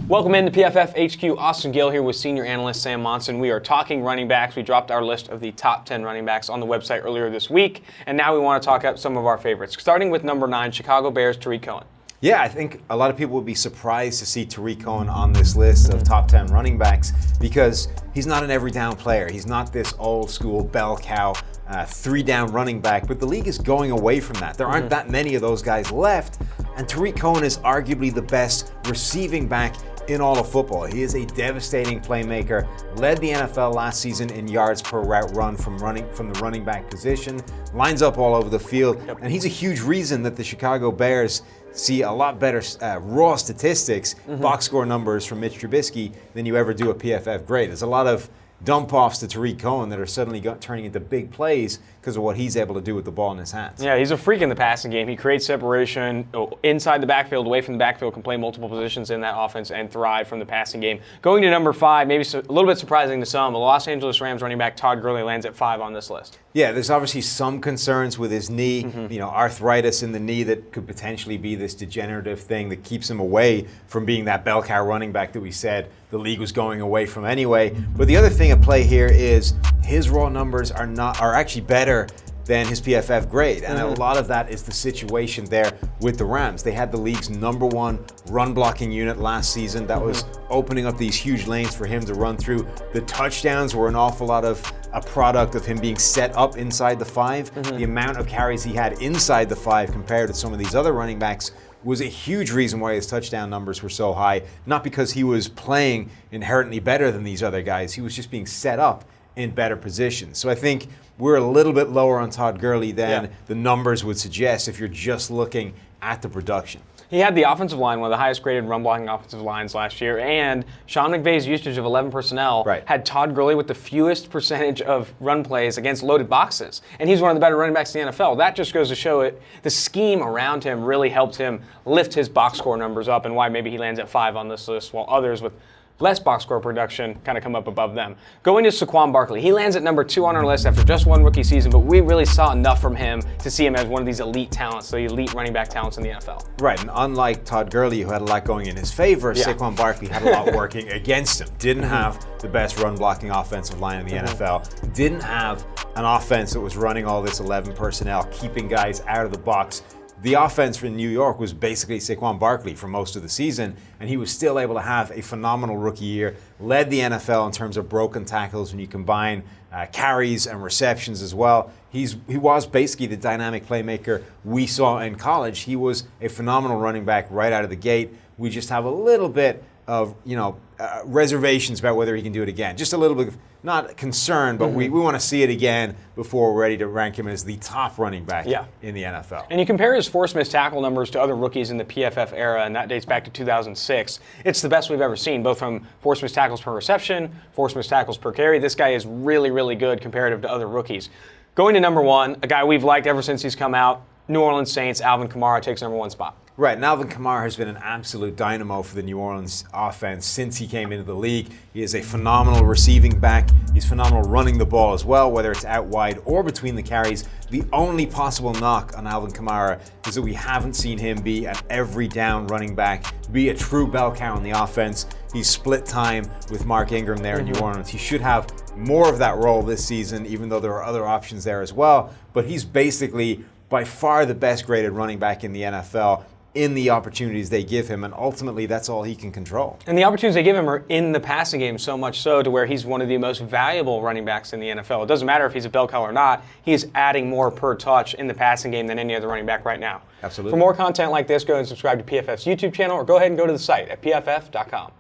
Welcome into PFF HQ. Austin Gill here with senior analyst Sam Monson. We are talking running backs. We dropped our list of the top 10 running backs on the website earlier this week, and now we want to talk about some of our favorites. Starting with number 9, Chicago Bears, Tarik Cohen. Yeah, I think a lot of people would be surprised to see Tarik Cohen on this list of top 10 running backs because he's not an every down player. He's not this old school bell cow, 3-down running back, but the league is going away from that. There aren't that many of those guys left, and Tarik Cohen is arguably the best receiving back in all of football. He is a devastating playmaker, led the NFL last season in yards per route run from the running back position, lines up all over the field, and he's a huge reason that the Chicago Bears see a lot better raw statistics, box score numbers from Mitch Trubisky than you ever do a PFF grade. There's a lot of dump-offs to Tarik Cohen that are suddenly turning into big plays because of what he's able to do with the ball in his hands. Yeah, he's a freak in the passing game. He creates separation inside the backfield, away from the backfield, can play multiple positions in that offense and thrive from the passing game. Going to number 5, maybe a little bit surprising to some, the Los Angeles Rams running back Todd Gurley lands at 5 on this list. Yeah, there's obviously some concerns with his knee, arthritis in the knee that could potentially be this degenerative thing that keeps him away from being that bell cow running back that we said the league was going away from anyway. But the other thing at play here is his raw numbers are actually better than his PFF grade. And a lot of that is the situation there with the Rams. They had the league's #1 run blocking unit last season that was opening up these huge lanes for him to run through. The touchdowns were an awful lot of a product of him being set up inside the 5. The amount of carries he had inside the 5 compared to some of these other running backs was a huge reason why his touchdown numbers were so high. Not because he was playing inherently better than these other guys. He was just being set up in better positions. So I think we're a little bit lower on Todd Gurley than the numbers would suggest if you're just looking at the production. He had the offensive line, one of the highest graded run blocking offensive lines last year, and Sean McVay's usage of 11 personnel had Todd Gurley with the fewest percentage of run plays against loaded boxes. And he's one of the better running backs in the NFL. That just goes to show it. The scheme around him really helped him lift his box score numbers up and why maybe he lands at 5 on this list while others with less box score production kind of come up above them. Going to Saquon Barkley. He lands at number 2 on our list after just one rookie season, but we really saw enough from him to see him as one of these elite talents, the elite running back talents in the NFL. Right, and unlike Todd Gurley, who had a lot going in his favor, Saquon Barkley had a lot working against him. Didn't have the best run blocking offensive line in the NFL. Didn't have an offense that was running all this 11 personnel, keeping guys out of the box. The offense for New York was basically Saquon Barkley for most of the season, and he was still able to have a phenomenal rookie year, led the NFL in terms of broken tackles when you combine carries and receptions as well. He was basically the dynamic playmaker we saw in college. He was a phenomenal running back right out of the gate. We just have a little bit of reservations about whether he can do it again. Just a little bit of, not concern, but we want to see it again before we're ready to rank him as the top running back in the NFL. And you compare his forced missed tackle numbers to other rookies in the PFF era, and that dates back to 2006. It's the best we've ever seen, both from forced missed tackles per reception, forced missed tackles per carry. This guy is really, really good comparative to other rookies. Going to number 1, a guy we've liked ever since he's come out, New Orleans Saints, Alvin Kamara takes number 1 spot. Right, and Alvin Kamara has been an absolute dynamo for the New Orleans offense since he came into the league. He is a phenomenal receiving back. He's phenomenal running the ball as well, whether it's out wide or between the carries. The only possible knock on Alvin Kamara is that we haven't seen him be an every down running back, be a true bell cow in the offense. He's split time with Mark Ingram there in New Orleans. He should have more of that role this season, even though there are other options there as well. But he's basically by far the best graded running back in the NFL in the opportunities they give him, and ultimately that's all he can control. And the opportunities they give him are in the passing game, so much so to where he's one of the most valuable running backs in the NFL. It doesn't matter if he's a bell cow or not, he is adding more per touch in the passing game than any other running back right now. Absolutely. For more content like this, go and subscribe to PFF's YouTube channel or go ahead and go to the site at pff.com.